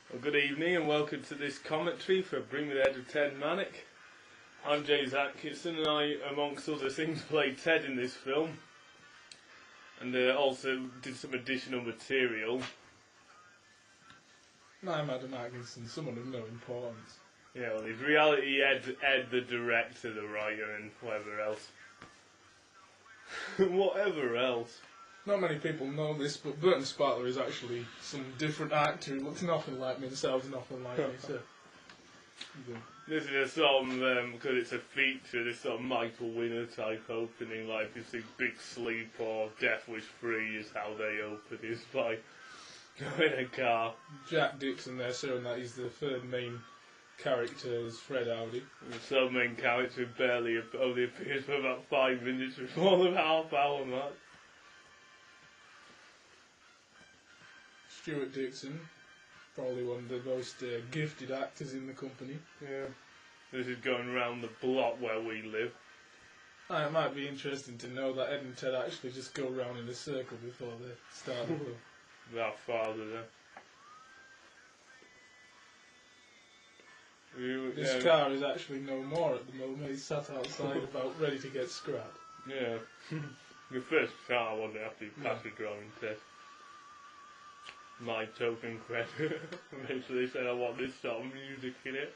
Well, good evening and welcome to this commentary for Bring Me the Head of Ted Manic. I'm James Atkinson and I, amongst other things, played Ted in this film. And also did some additional material. I'm Adam Atkinson, someone of no importance. Yeah, well, he's reality Ed the director, the writer, and whatever else. Whatever else. Not many people know this, but Burton Sparkler is actually some different actor who looks nothing like me and sounds nothing like me, so... This is a song, because it's a feature, this sort of Michael Winner type opening, like if you see Big Sleep or Death Wish 3 is how they open, is by going in a car. Jack Dixon there showing that he's the third main character as Fred Howdy. The sole main character barely only appears for about 5 minutes before the half-hour mark. Stuart Dixon, probably one of the most gifted actors in the company. Yeah. This is going around the block where we live. It might be interesting to know that Ed and Ted actually just go round in a circle before they start the film. That father there. This car is actually no more at the moment. He's sat outside about ready to get scrapped. Yeah. The first car wasn't after you passed the growing test. My token credit. Eventually they said I want this sort of music in it.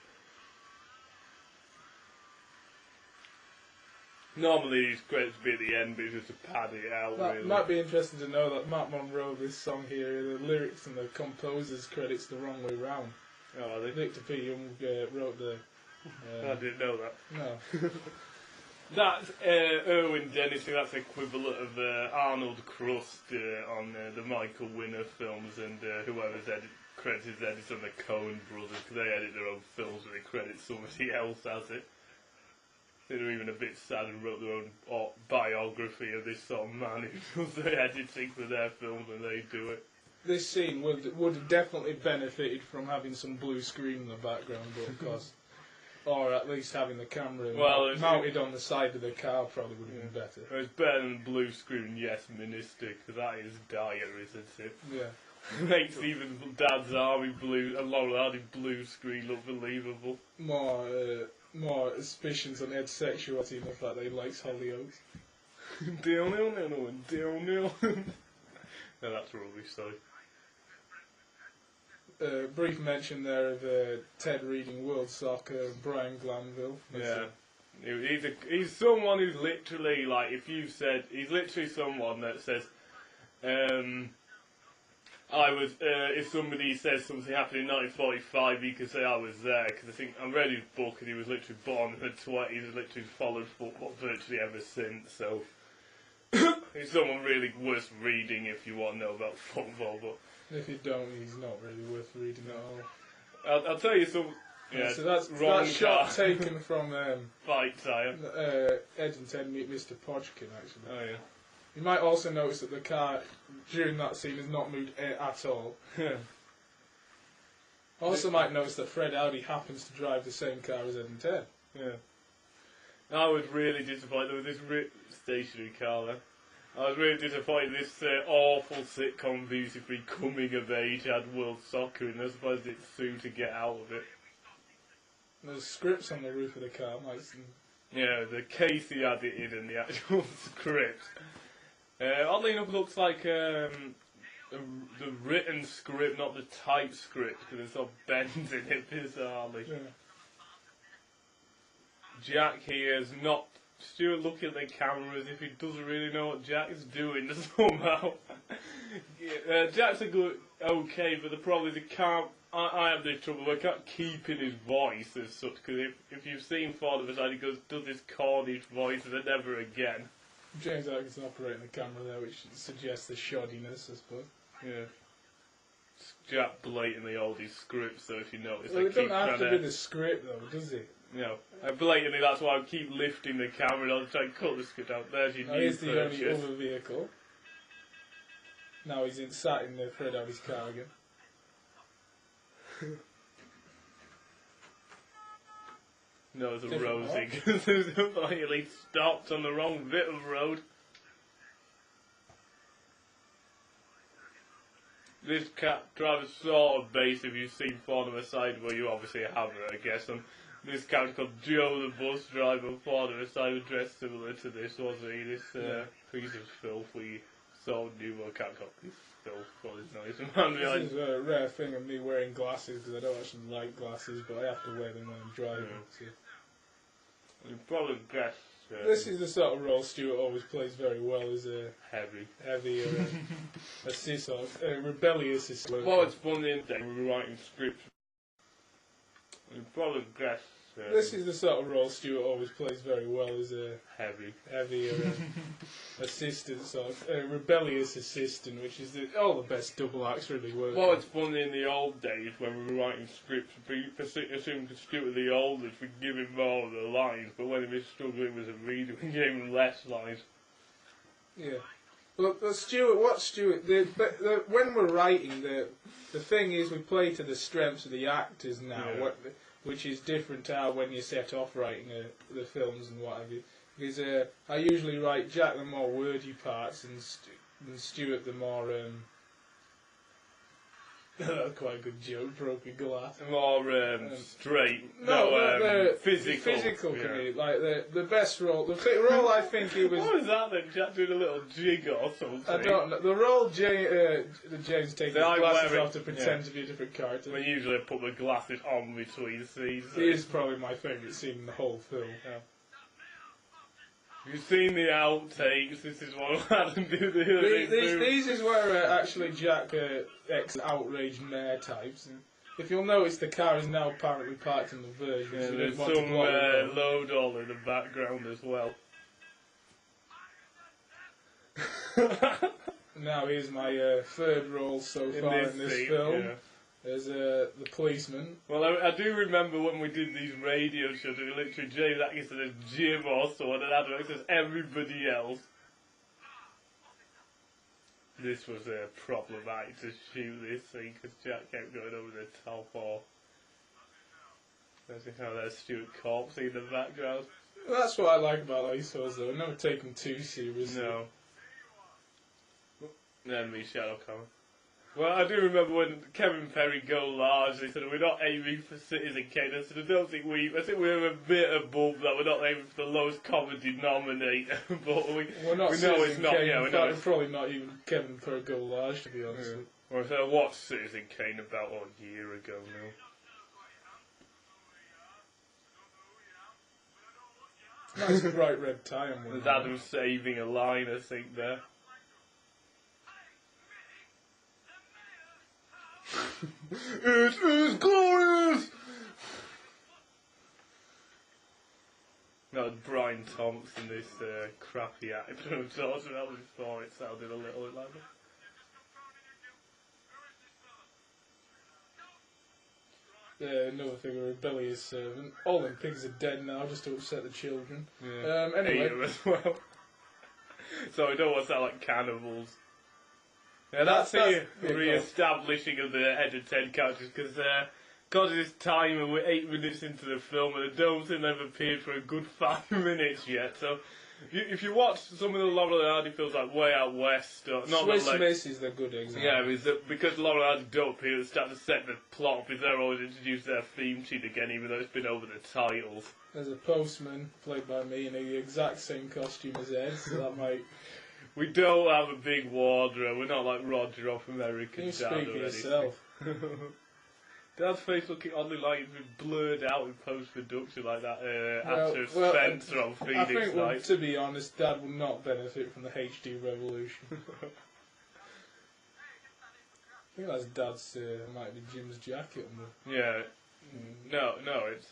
Normally these credits be at the end, but it's just to pad it out. That really. might be interesting to know that Matt Monroe, this song here, the lyrics and the composer's credits the wrong way round. Oh, are they? Victor P. Young wrote the... I didn't know that. No. That's Erwin Dennison, that's equivalent of Arnold Crust on the Michael Winner films, and whoever's credits edits on the Coen brothers, because they edit their own films and they credit somebody else as it. They're even a bit sad and wrote their own biography of this sort of man who does the editing for their films and they do it. This scene would have definitely benefited from having some blue screen in the background, but of course... Or at least having the camera mounted on the side of the car probably would have been better. It's better than blue screen, yes, Minister, because that is dire, isn't it? Yeah. Makes even Dad's Army blue and LaurelundHardy blue screen look believable. More suspicions on Ed's sexuality and the fact that he likes Hollyoaks. No, that's rubbish, sorry. Brief mention there of Ted reading World Soccer, Brian Glanville. Yeah. He's someone who's literally, like, if you said, he's literally someone that says, if somebody says something happened in 1945, he could say I was there, because I think, I read his book and he was literally born in the 20s, he's literally followed football virtually ever since, so he's someone really worth reading if you want to know about football, but... If you don't, he's not really worth reading at all. I'll tell you some... Yeah, so that's that shot taken from Fight Time. Ed and Ted meet Mr. Podgkin, actually. Oh, yeah. You might also notice that the car during that scene has not moved at all. Also might notice that Fred Howdy happens to drive the same car as Ed and Ted. Yeah. I was really disappointed with this stationary car there. I was really disappointed this awful sitcom beautifully coming of age had World Soccer and I suppose it's soon to get out of it. There's scripts on the roof of the car, Yeah, the Casey edited and the actual script. Oddly enough, looks like the written script, not the typed script, because there's sort of bends in it bizarrely. Yeah. Jack here is not... Stuart looking at the camera as if he doesn't really know what Jack's doing somehow. Jack's okay, but the problem is I have this trouble, I can't keep in his voice as such, because if you've seen Father of the Side, he does this Cornish voice and then never again. James Atkinson operating the camera there, which suggests the shoddiness, I suppose. Yeah. Jack blatantly holds his script, so if you notice... Well, it doesn't have to be the script, though, does it? No. Blatantly, that's why I keep lifting the camera and I'll try and cut the script out. There's your new Here's the purchase. only other vehicle. Now he's sat in the Fred Howdy's car again. No, it's a Rosie, because he stopped on the wrong bit of road. this cab driver's sort of based, if you've seen Fawn of a Side, well, you obviously haven't, I guess. And this character called Joe, the bus driver, Fawn of a Side, was dressed similar to this, wasn't he? This piece of filth we saw knew what can't call this filth, what is noise. This is a rare thing of me wearing glasses, because I don't actually like glasses, but I have to wear them when I'm driving. So. You probably guess. This is the sort of role Stewart always plays very well, as a heavy a cis or a rebellious assist. Well, it's funny that we were writing scripts. You probably guess. This is the sort of role Stewart always plays very well, as a heavy assistant, sort of a rebellious assistant, which is all the best double acts really work. Well, it's funny in the old days when we were writing scripts, we assumed Stewart the oldest, we'd give him more of the lines, but when he was struggling as a reader, we gave him less lines. Yeah. Look, Stewart, when we're writing, the thing is we play to the strengths of the actors now. Yeah. Which is different to how when you set off writing the films and what have you. Because I usually write Jack the more wordy parts and Stuart the more... that's quite a good joke, broken glass. More straight, physical. Physical, yeah. Like the best role, the role I think he was... What was that then? Jack doing a little jig or something? I don't know. The role James takes his glasses off to pretend to be a different character. I usually put the glasses on between scenes. He is probably my favourite scene in the whole film. Yeah. You've seen the outtakes, this is what Adam do the other These is where actually Jack outraged mayor types. And if you'll notice, the car is now apparently parked in the verge. Yeah, there's some load all in the background as well. Now here's my third role so far in this film. Yeah. As the policeman. Well, I do remember when we did these radio shows, we literally James Atkinson as Jim or someone, and Adam as everybody else. This was problematic to shoot this thing because Jack kept going over the top. Or there's how there's Stuart Corpse in the background. Well, that's what I like about these films, though. I never take them too seriously. No. Then me, Shadow Common. Well, I do remember when Kevin Perry go large, they said we're not aiming for Citizen Kane. I said I think we're a bit above that. We're not aiming for the lowest common denominator, but we're not. We know it's not. Kane. Yeah, in fact, we're probably not even Kevin Perry go large, to be honest. Yeah. Well, so I watched Citizen Kane about a year ago now. Nice bright red tie. There's Adam saving a line, I think there. It is glorious! That was Brian Thompson, this crappy actor who talked about before. It sounded a little like that. Another thing, a rebellious servant. All them pigs are dead now, just to upset the children. Yeah. Anyway. As well. So we don't want to sound like cannibals. Yeah, that's the re-establishing of the head of Ted characters, because of this time and we're 8 minutes into the film and I don't think they've appeared for a good 5 minutes yet, so if you watch some of the Laurel and Hardy films like Way Out West, or not Swiss Miss is the good example. Yeah, because Laurel and Hardy don't appear, they start to set the plot because they're always introduce their theme sheet again, even though it's been over the titles. There's a postman, played by me, in the exact same costume as Ed, so that might... We don't have a big wardrobe. We're not like Roger off American Dad. You speak for yourself. Dad's face looking oddly like it's been blurred out in post-production like that actor Spencer on Phoenix I think, Nights. to be honest, Dad will not benefit from the HD revolution. I think that's Dad's, might be Jim's jacket on the... Yeah. No, it's...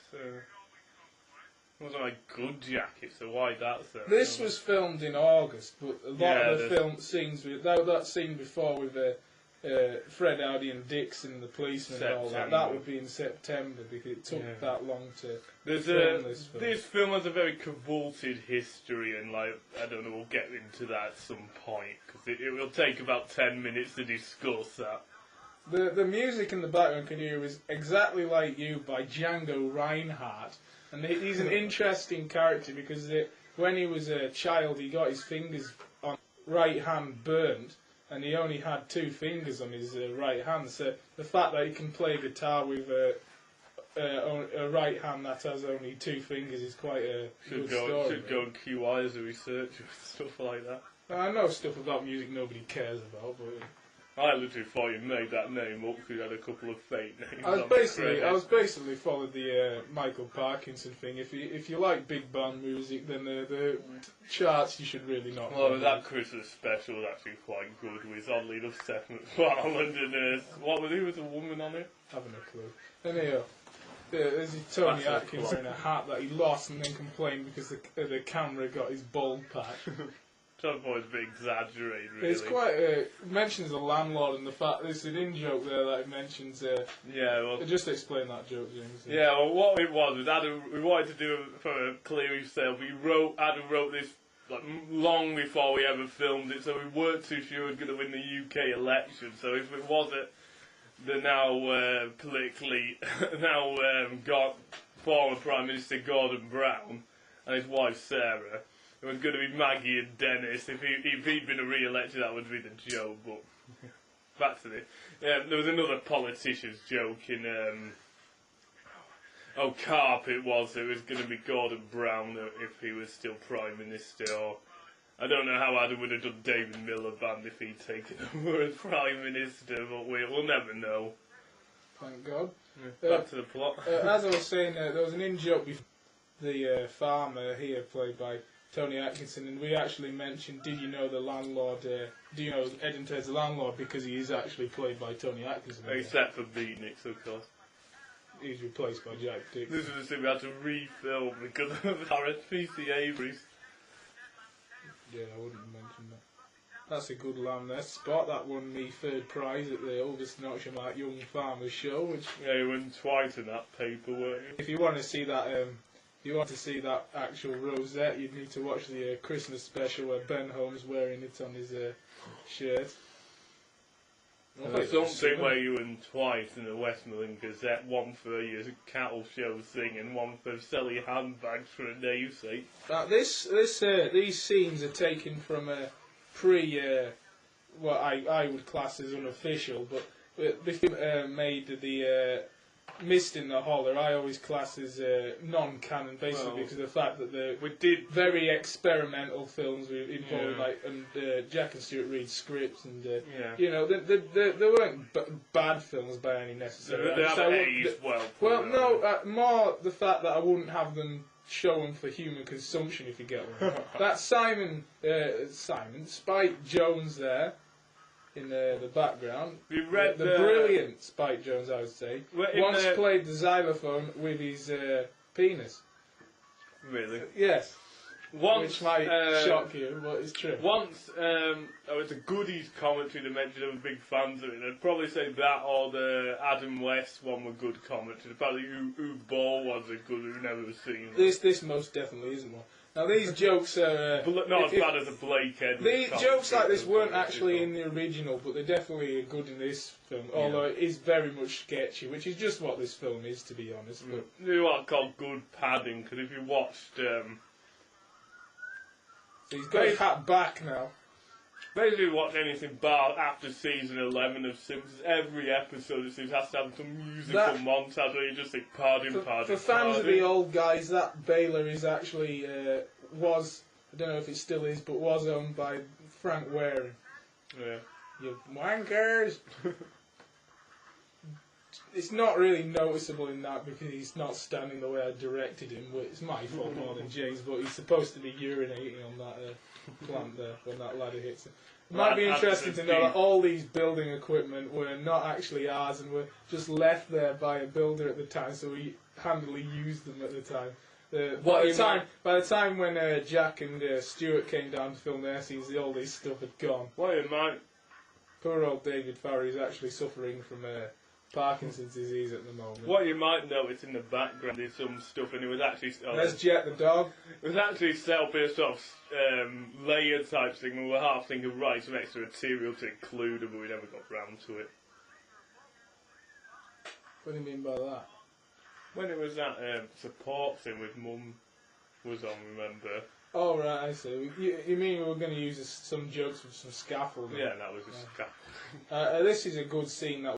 It wasn't a good jacket, so why that? This was filmed in August, but a lot of the film scenes, that scene before with Fred Audi and Dixon and the policeman and all that would be in September because it took that long to film this film. This film has a very convoluted history, and I don't know, we'll get into that at some point because it will take about 10 minutes to discuss that. The music in the background can hear is Exactly Like You by Django Reinhardt. And he's an interesting character because when he was a child, he got his fingers on right hand burnt, and he only had 2 fingers on his right hand. So the fact that he can play guitar with a right hand that has only 2 fingers is quite a good story. Should go on QI as a researcher and stuff like that. I know stuff about music nobody cares about, but I literally thought you made that name up because you had a couple of fake names. I was basically followed the Michael Parkinson thing. If you like big band music, then the charts you should really not. Well, that Christmas special was actually quite good. With oddly enough Seth MacFarlane and what was he with a woman on it? Having a clue. Anyhow, there's Tony Atkinson in a hat that he lost and then complained because the camera got his bald patch. That was a bit exaggerated, really. It's quite mentions the landlord and the fact there's an in-joke there that it mentions. Yeah, well, just explain that joke, James. Yeah, well, what it was Adam. We wanted to do it for a clear sale. Adam wrote this like long before we ever filmed it, so we weren't too sure we were going to win the UK election. So if it wasn't the now politically got former Prime Minister Gordon Brown and his wife Sarah. It was going to be Maggie and Dennis. If he'd been re-elected, that would have been a joke. But back to this. There was another politician's joke in Carp. It was going to be Gordon Brown if he was still Prime Minister. Or I don't know how Adam would have done David Miliband if he'd taken over as Prime Minister. But we'll never know. Thank God. Back to the plot. As I was saying, there was an in-joke before the farmer here, played by Tony Atkinson, and we actually mentioned, did you know the landlord, do you know Ed and Ted's the landlord, because he is actually played by Tony Atkinson. Except for Beatniks, of course. He's replaced by Jack Dixon. This was the thing we had to refilm because of our PC Avery's. Yeah, I wouldn't mention that. That's a good lamb there. Spot that won me 3rd prize at the Oldest Nottingham Young Farmers Show. Which yeah, you won twice in that paper, weren't you? If you want to see that, actual rosette, you'd need to watch the Christmas special where Ben Holmes wearing it on his shirt. There's something where you won twice in the Westmoreland Gazette, one for your cattle show thing and one for selling handbags for a namesake. These scenes are taken from a what I would class as unofficial, but the film made the Mist in the Holler I always class as non-canon, basically because of the fact that we did very experimental films involving Jack and Stuart Reed's scripts and you know they weren't bad films by any necessary. They have aged well. Well, no, more the fact that I wouldn't have them show them for human consumption, if you get one. That Simon Spike Jones there. In the background, you read the brilliant Spike Jones, I would say, once played the xylophone with his penis. Really? Yes. Once, which might shock you, but it's true. Once, it's a Goodies commentary to mention I was big fans of it. I'd probably say that or the Adam West one were good commentary. The fact that Uwe Ball was a good, we've never seen. This most definitely isn't one. Now these jokes are not as bad as a Blake Edwards. These jokes like this weren't actually in the original, but they're definitely good in this film. Yeah. Although it is very much sketchy, which is just what this film is, to be honest. But you know what I call good padding? Because if you watched, he's got his hat back now. Basically, watch anything bar after season 11 of Simpsons. Every episode of Simpsons has to have some musical montage where you just think pardon. For fans of the old guys, that Baylor is actually was, I don't know if it still is, but was owned by Frank Waring. Yeah. You wankers! It's not really noticeable in that because he's not standing the way I directed him. But it's my fault more than James, but he's supposed to be urinating on that plant there when that ladder hits it. It might be interesting to know that all these building equipment were not actually ours and were just left there by a builder at the time, so we handily used them at the time. By the time when Jack and Stuart came down to film their scenes, all this stuff had gone. Poor old David Farry is actually suffering from Parkinson's disease at the moment. What you might notice in the background is some stuff, and it was actually... There's Jet the dog. It was actually set up in a sort of layer type thing, and we were half thinking, right, some extra material to include, but we never got round to it. What do you mean by that? When it was that support thing with Mum was on, remember? Oh, right, I see. You mean we were going to use some jokes with some scaffolding? Yeah, that was a scaffolding. This is a good scene that